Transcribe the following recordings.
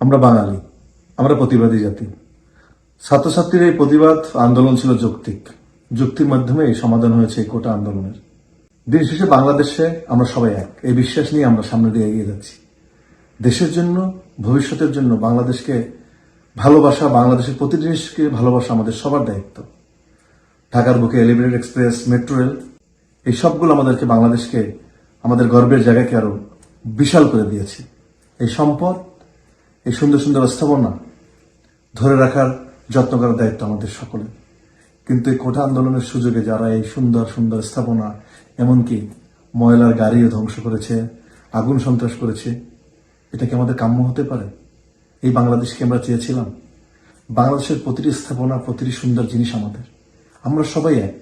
আমরা বাঙালি, আমরা প্রতিবাদী জাতি। ছাত্রছাত্রীর এই প্রতিবাদ আন্দোলন ছিল যৌক্তিক। যুক্তির মাধ্যমে এই সমাধান হয়েছে এই কোটা আন্দোলনের। দিন শেষে বাংলাদেশে আমরা সবাই এক, এই বিশ্বাস নিয়ে আমরা সামনে দিয়ে এগিয়ে যাচ্ছি। দেশের জন্য, ভবিষ্যতের জন্য বাংলাদেশকে ভালোবাসা, বাংলাদেশের প্রতিটি জিনিসকে ভালোবাসা আমাদের সবার দায়িত্ব। ঢাকার বুকে এলিভেটেড এক্সপ্রেস, মেট্রো রেল, এই সবগুলো আমাদেরকে বাংলাদেশকে আমাদের গর্বের জায়গাকে আরো বিশাল করে দিয়েছে। এই সম্পদ, এই সুন্দর সুন্দর স্থাপনা ধরে রাখার যত্ন করার দায়িত্ব আমাদের সকলের। কিন্তু এই কোটা আন্দোলনের সুযোগে যারা এই সুন্দর সুন্দর স্থাপনা, এমনকি ময়লার গাড়িও ধ্বংস করেছে, আগুন সন্ত্রাস করেছে, এটা কি আমাদের কাম্য হতে পারে? এই বাংলাদেশকে আমরা চেয়েছিলাম। বাংলাদেশের প্রতিটি স্থাপনা, প্রতিটি সুন্দর জিনিস আমাদের। আমরা সবাই এক।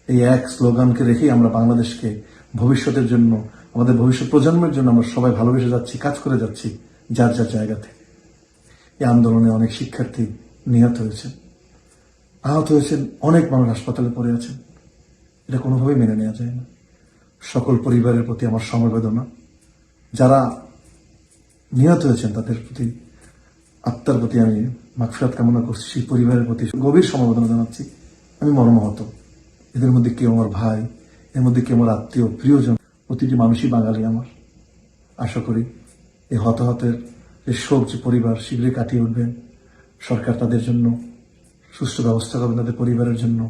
এই এক স্লোগানকে রেখেই আমরা বাংলাদেশকে ভবিষ্যতের জন্য, আমাদের ভবিষ্যৎ প্রজন্মের জন্য আমরা সবাই ভালোবেসে যাচ্ছি, কাজ করে যাচ্ছি যার যার জায়গা থেকে। এই আন্দোলনে অনেক শিক্ষার্থী নিহত হয়েছে, আহত হয়েছেন, অনেক মানুষ হাসপাতালে পড়ে আছেন। এটা কোনোভাবেই মেনে নেওয়া যায় না। সকল পরিবারের প্রতি আমার সমবেদনা। যারা নিহত হয়েছেন তাদের প্রতি, আত্মার প্রতি আমি মাগফিরাত কামনা করছি। সেই পরিবারের প্রতি গভীর সমবেদনা জানাচ্ছি। আমি মর্মাহত। এদের মধ্যে কেউ আমার ভাই, এর মধ্যে কেউ আমার আত্মীয়, প্রিয়জন। প্রতিটি মানুষই বাঙালি আমার। আশা করি এই হতাহতের যে শোক, যে পরিবার শীঘ্রই কাটিয়ে উঠবেন। সরকার তাদের জন্য সুষ্ঠু ব্যবস্থা করবেন, তাদের পরিবারের জন্য।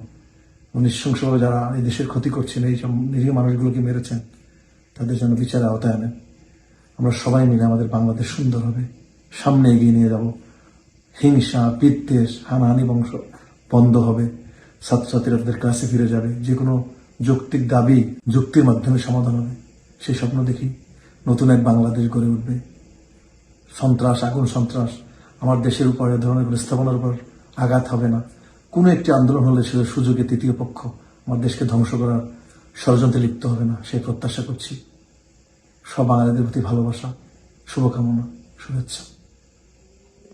নৃশংসভাবে যারা এই দেশের ক্ষতি করছেন, এই সব নিরীহ মানুষগুলোকে মেরেছেন, তাদের জন্য বিচারে আওতায় আনেন। আমরা সবাই মিলে আমাদের বাংলাদেশ সুন্দর হবে, সামনে এগিয়ে নিয়ে যাব। হিংসা, বিদ্বেষ, হানাহানি বংশ বন্ধ হবে। ছাত্রছাত্রীরা তাদের ক্লাসে ফিরে যাবে। যে কোনো যৌক্তিক দাবি যুক্তির মাধ্যমে সমাধান হবে। সেই স্বপ্ন দেখি নতুন এক বাংলাদেশ গড়ে উঠবে। সন্ত্রাস, আগুন সন্ত্রাস আমার দেশের উপর, এ ধরনের স্থাপনার উপর আঘাত হবে না। কোনো একটি আন্দোলন হলে সে সুযোগে তৃতীয় পক্ষ আমার দেশকে ধ্বংস করার ষড়যন্ত্রে লিপ্ত হবে না, সেই প্রত্যাশা করছি। সব বাঙালিদের প্রতি ভালোবাসা, শুভকামনা, শুভেচ্ছা।